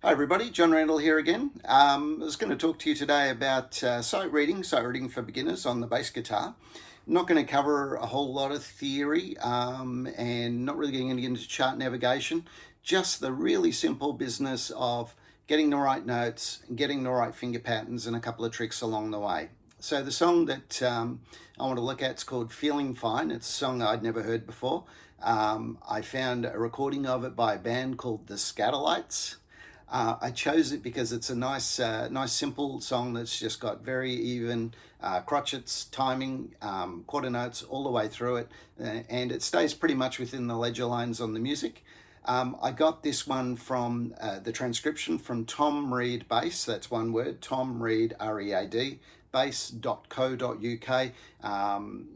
Hi everybody, John Randall here again. I was going to talk to you today about sight reading for beginners on the bass guitar. I'm not going to cover a whole lot of theory and not really getting into chart navigation, just the really simple business of getting the right notes and getting the right finger patterns and a couple of tricks along the way. So the song that I want to look at is called Feeling Fine. It's a song I'd never heard before. I found a recording of it by a band called the Scatterlights. I chose it because it's a nice simple song that's just got very even crotchets, timing, quarter notes all the way through it, and it stays pretty much within the ledger lines on the music. I got this one from the transcription from Tom Reed Bass, that's one word, Tom Reed, R-E-A-D, bass.co.uk.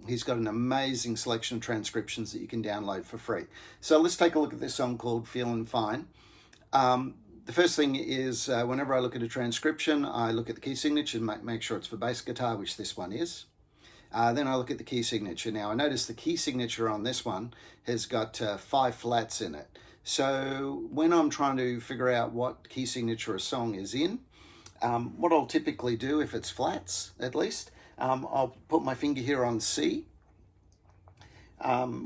He's got an amazing selection of transcriptions that you can download for free. So let's take a look at this song called Feeling Fine. The first thing is whenever I look at a transcription, I look at the key signature and make sure it's for bass guitar, which this one is. Then I look at the key signature. Now I notice the key signature on this one has got 5 flats in it. So when I'm trying to figure out what key signature a song is in, what I'll typically do, if it's flats at least, I'll put my finger here on C,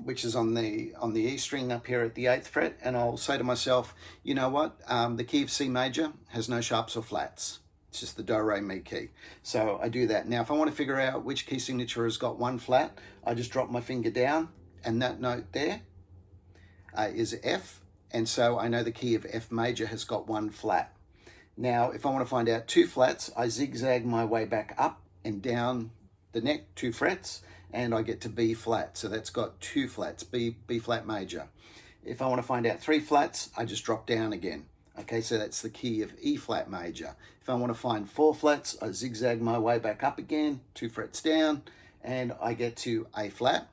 which is on the E string up here at the 8th fret, and I'll say to myself, you know what, the key of C major has no sharps or flats. It's just the do, re, mi key. So I do that. Now if I want to figure out which key signature has got 1 flat, I just drop my finger down, and that note there is F, and so I know the key of F major has got 1 flat. Now if I want to find out 2 flats, I zigzag my way back up and down the neck 2 frets, and I get to B flat. So that's got 2 flats, B flat major. If I want to find out 3 flats, I just drop down again. Okay, so that's the key of E flat major. If I want to find 4 flats, I zigzag my way back up again, 2 frets down, and I get to A flat.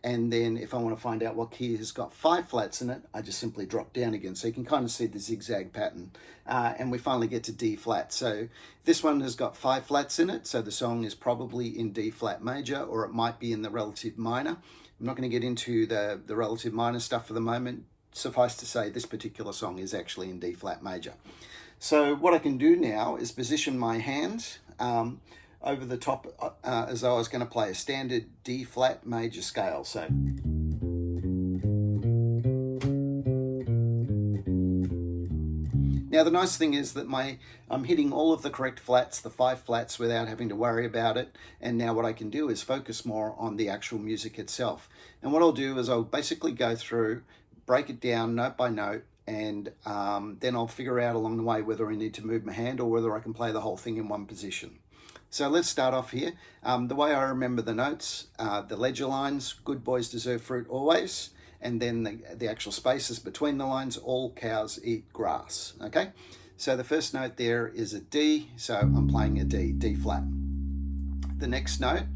And then if I want to find out what key has got 5 flats in it, I just simply drop down again. So you can kind of see the zigzag pattern. And we finally get to D flat. So this one has got 5 flats in it. So the song is probably in D flat major, or it might be in the relative minor. I'm not going to get into the relative minor stuff for the moment. Suffice to say, this particular song is actually in D flat major. So what I can do now is position my hand over the top as though I was going to play a standard D flat major scale. So now the nice thing is that I'm hitting all of the correct flats, the 5 flats, without having to worry about it. And now what I can do is focus more on the actual music itself. And what I'll do is I'll basically go through, break it down note by note, and then I'll figure out along the way whether I need to move my hand or whether I can play the whole thing in one position. So let's start off here. The way I remember the notes, the ledger lines, good boys deserve fruit always, and then the actual spaces between the lines, all cows eat grass, okay? So the first note there is a D, so I'm playing a D, D flat. The next note,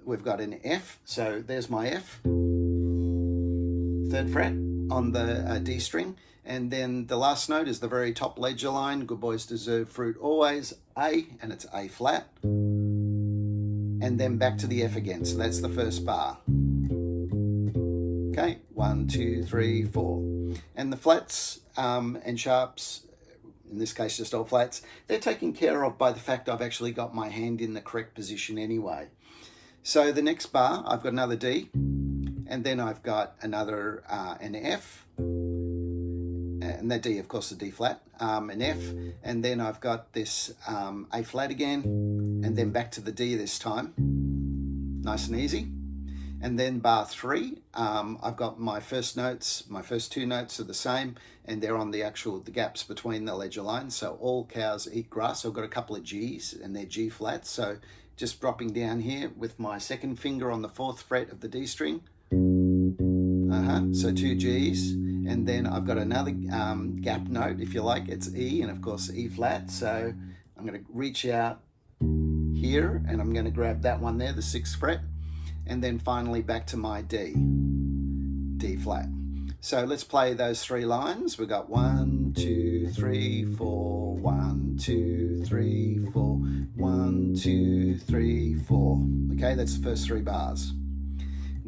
we've got an F, so there's my F, 3rd fret on the D string. And then the last note is the very top ledger line, good boys deserve fruit always, A, and it's A flat. And then back to the F again, so that's the first bar. Okay, 1, 2, 3, 4. And the flats and sharps, in this case just all flats, they're taken care of by the fact I've actually got my hand in the correct position anyway. So the next bar, I've got another D, and then I've got another an F, and that D, of course, the D flat, an F, and then I've got this A flat again, and then back to the D this time, nice and easy. And then bar 3, I've got my first 2 notes are the same, and they're on the gaps between the ledger lines, so all cows eat grass. So I've got a couple of G's, and they're G flats, so just dropping down here with my 2nd finger on the 4th fret of the D string, so 2 G's, and then I've got another gap note, if you like, it's E, and of course E flat, so I'm going to reach out here, and I'm going to grab that one there, the 6th fret, and then finally back to my D, D flat. So let's play those 3 lines. We've got 1, 2, 3, 4, 1, 2, 3, 4, 1, 2, 3, 4. Okay, that's the first 3 bars.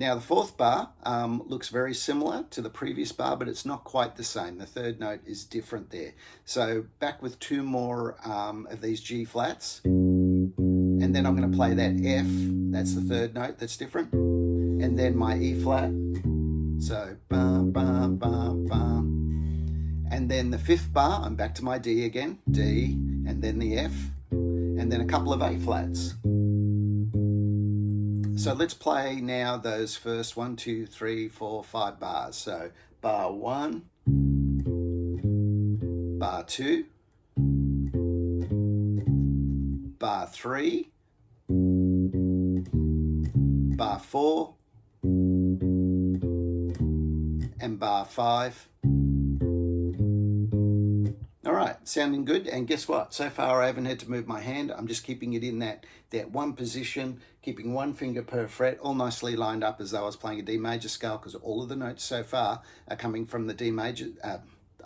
Now the fourth bar looks very similar to the previous bar, but it's not quite the same. The third note is different there. So back with two more of these G flats, and then I'm going to play that F. That's the third note that's different, and then my E flat. So bum bum bum bum, and then the fifth bar I'm back to my D again, D, and then the F, and then a couple of A flats. So let's play now those first 1, 2, 3, 4, 5 bars. So bar 1, bar 2, bar 3, bar 4, and bar 5. All right, sounding good. And guess what? So far I haven't had to move my hand. I'm just keeping it in that one position, keeping one finger per fret, all nicely lined up as though I was playing a D major scale, because all of the notes so far are coming from the D major,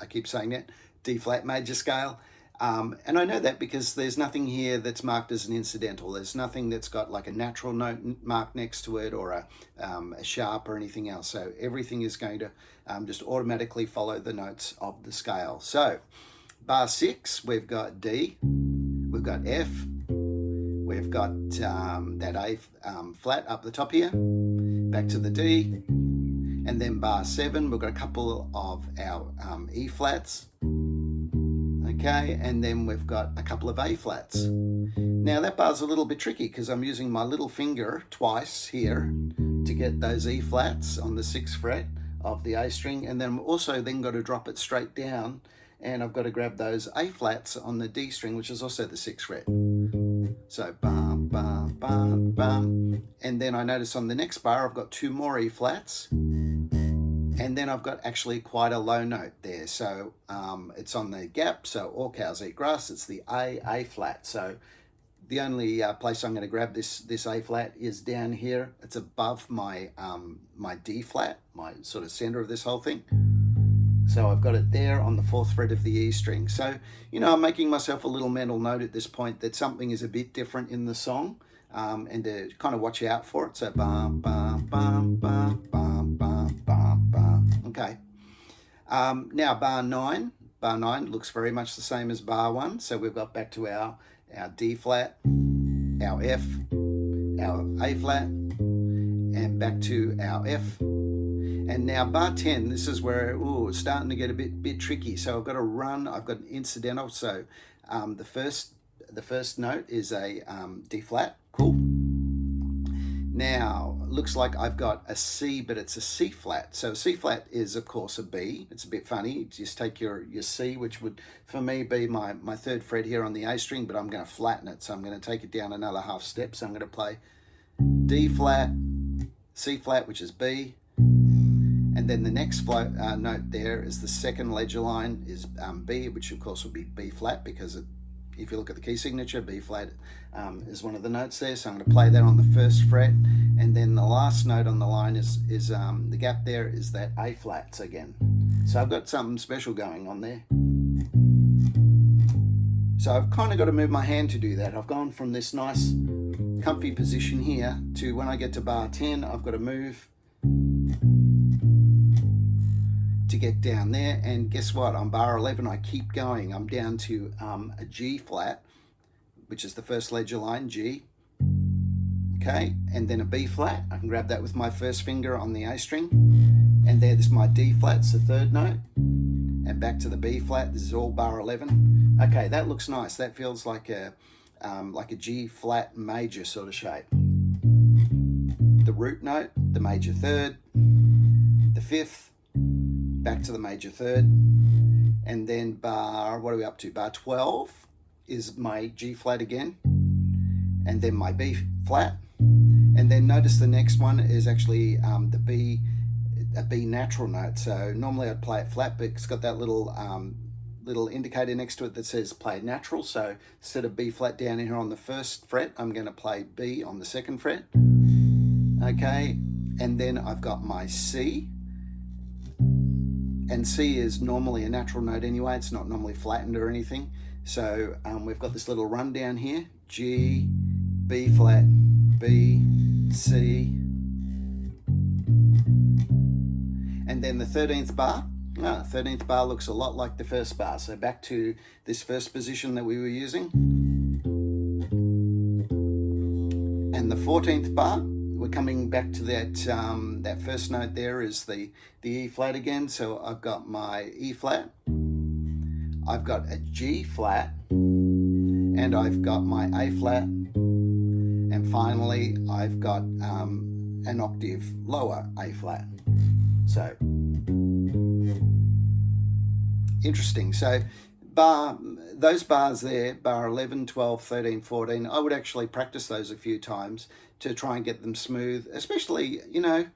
I keep saying that, D flat major scale. And I know that because there's nothing here that's marked as an incidental. There's nothing that's got like a natural note marked next to it, or a sharp or anything else. So everything is going to just automatically follow the notes of the scale. So bar 6, we've got D, we've got F, we've got that A flat up the top here, back to the D, and then bar 7, we've got a couple of our E flats, okay, and then we've got a couple of A flats. Now that bar's a little bit tricky because I'm using my little finger twice here to get those E flats on the 6th fret of the A string, and then I'm also then got to drop it straight down, and I've got to grab those A flats on the D string, which is also the 6th fret. So bum, bum, bum, bum. And then I notice on the next bar, I've got 2 more E flats. And then I've got actually quite a low note there. So it's on the gap. So all cows eat grass. It's the A flat. So the only place I'm going to grab this A flat is down here. It's above my my D flat, my sort of center of this whole thing. So I've got it there on the 4th fret of the E string. So, you know, I'm making myself a little mental note at this point that something is a bit different in the song, and to kind of watch out for it. So bum, bum, bum, bum, bum, bum, bum, bum. Okay. Now bar 9. Bar 9 looks very much the same as bar 1. So we've got back to our D flat, our F, our A flat, and back to our F. And now bar 10, this is where it's starting to get a bit tricky. So I've got to run, I've got an incidental. So the first note is a D flat, cool. Now, looks like I've got a C, but it's a C flat. So C flat is, of course, a B. It's a bit funny. Just take your C, which would, for me, be my 3rd fret here on the A string, but I'm going to flatten it. So I'm going to take it down another half step. So I'm going to play D flat, C flat, which is B. And then the next note there is the 2nd ledger line is B, which of course would be B flat, because if you look at the key signature, B flat is one of the notes there. So I'm going to play that on the 1st fret. And then the last note on the line is the gap there is that A flats again. So I've got something special going on there. So I've kind of got to move my hand to do that. I've gone from this nice comfy position here to when I get to bar 10, I've got to move to get down there. And guess what? On bar 11, I keep going. I'm down to a G flat, which is the 1st ledger line, G. Okay, and then a B flat. I can grab that with my 1st finger on the A string. And there's my D flat, it's the 3rd note. And back to the B flat. This is all bar 11. Okay, that looks nice. That feels like a G flat major sort of shape. The root note, the major 3rd, the 5th, back to the major 3rd, and then bar, what are we up to? Bar 12 is my G flat again, and then my B flat, and then notice the next one is actually a B natural note. So normally I'd play it flat, but it's got that little indicator next to it that says play natural. So instead of B flat down here on the 1st fret, I'm going to play B on the 2nd fret. Okay, and then I've got my C. And C is normally a natural note anyway. It's not normally flattened or anything. So we've got this little run down here. G, B flat, B, C, And then the 13th bar. 13th bar looks a lot like the first bar. So back to this first position that we were using. And the 14th bar, we're coming back to that that first note there is the E flat again. So I've got my E flat, I've got a G flat, and I've got my A flat, and finally I've got an octave lower A flat. So interesting. So those bars there, bar 11, 12, 13, 14, I would actually practice those a few times to try and get them smooth, especially, you know,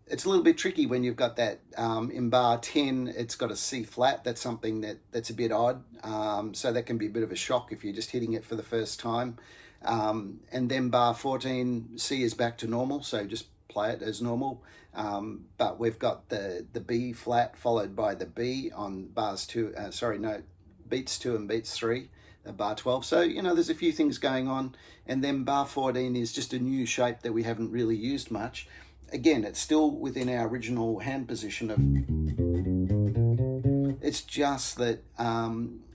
it's a little bit tricky when you've got that in bar 10, it's got a C flat. That's something that's a bit odd. So that can be a bit of a shock if you're just hitting it for the first time. And then bar 14, C is back to normal, so just play it as normal. But we've got the B flat followed by the B on bars 2, beats 2 and beats 3, bar 12. So, you know, there's a few things going on. And then bar 14 is just a new shape that we haven't really used much. Again, it's still within our original hand position of, it's just that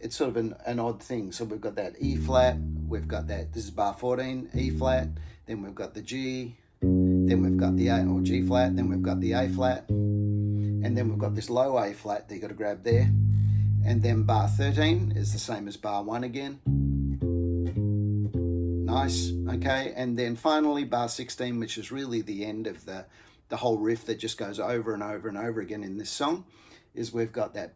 it's sort of an odd thing. So we've got that E flat, we've got that, this is bar 14, E flat, then we've got the G, then we've got the A or G flat, then we've got the A flat, and then we've got this low A flat that you got to grab there. And then bar 13 is the same as bar 1 again. Nice, okay. And then finally bar 16, which is really the end of the whole riff that just goes over and over and over again in this song, is we've got that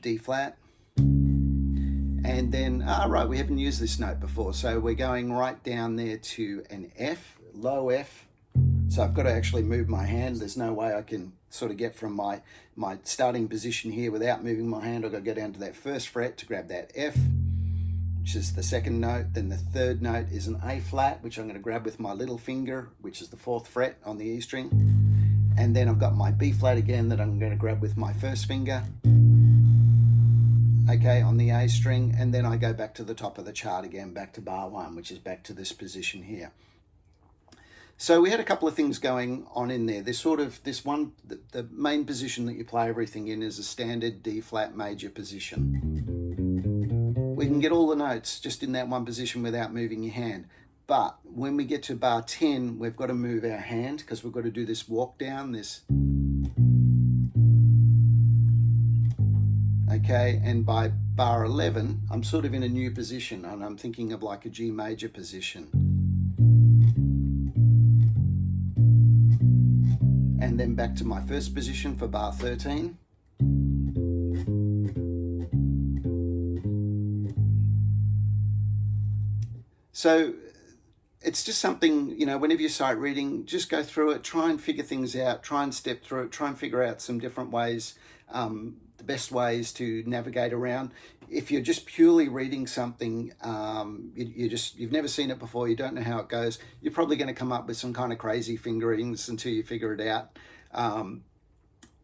D flat. And then, right, we haven't used this note before, so we're going right down there to an F, low F. So I've got to actually move my hand. There's no way I can sort of get from my starting position here without moving my hand. I've got to go down to that first fret to grab that F, which is the second note. Then the third note is an A flat, which I'm going to grab with my little finger, which is the 4th fret on the E string. And then I've got my B flat again that I'm going to grab with my first finger, okay, on the A string. And then I go back to the top of the chart again, back to bar 1, which is back to this position here. So we had a couple of things going on in there. There's sort of this one, the main position that you play everything in is a standard D flat major position. We can get all the notes just in that one position without moving your hand. But when we get to bar 10, we've got to move our hand because we've got to do this walk down, this. Okay, and by bar 11, I'm sort of in a new position and I'm thinking of like a G major position. And then back to my first position for bar 13. So it's just something, you know, whenever you're sight reading, just go through it, try and figure things out, try and step through it, try and figure out some different ways, the best ways to navigate around. If you're just purely reading something, you've never seen it before, you don't know how it goes, you're probably going to come up with some kind of crazy fingerings until you figure it out.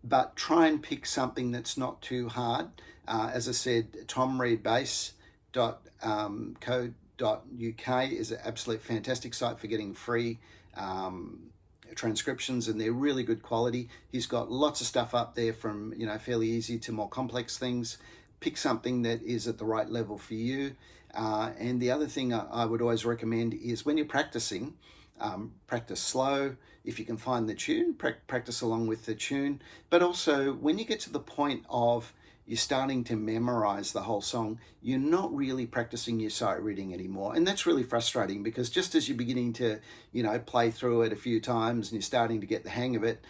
But try and pick something that's not too hard. As I said, tomreadbass.co.uk is an absolute fantastic site for getting free transcriptions, and they're really good quality. He's got lots of stuff up there from, you know, fairly easy to more complex things. Pick something that is at the right level for you. And the other thing I would always recommend is when you're practicing, practice slow. If you can find the tune, practice along with the tune. But also when you get to the point of you're starting to memorize the whole song, you're not really practicing your sight reading anymore. And that's really frustrating because just as you're beginning to, you know, play through it a few times and you're starting to get the hang of it,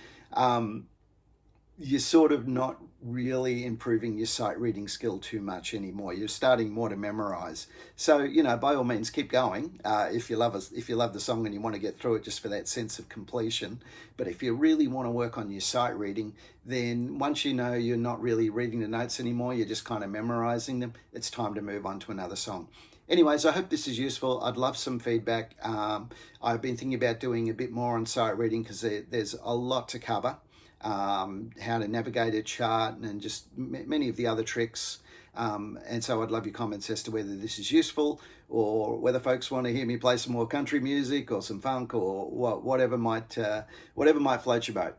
you're sort of not really improving your sight reading skill too much anymore. You're starting more to memorize. So, you know, by all means, keep going if you love the song and you want to get through it just for that sense of completion. But if you really want to work on your sight reading, then once you know you're not really reading the notes anymore, you're just kind of memorizing them, it's time to move on to another song. Anyways, I hope this is useful. I'd love some feedback. I've been thinking about doing a bit more on sight reading because there's a lot to cover. how to navigate a chart, and just many of the other tricks. And so I'd love your comments as to whether this is useful, or whether folks want to hear me play some more country music or some funk, or whatever might float your boat.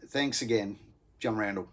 Thanks again, John Randall.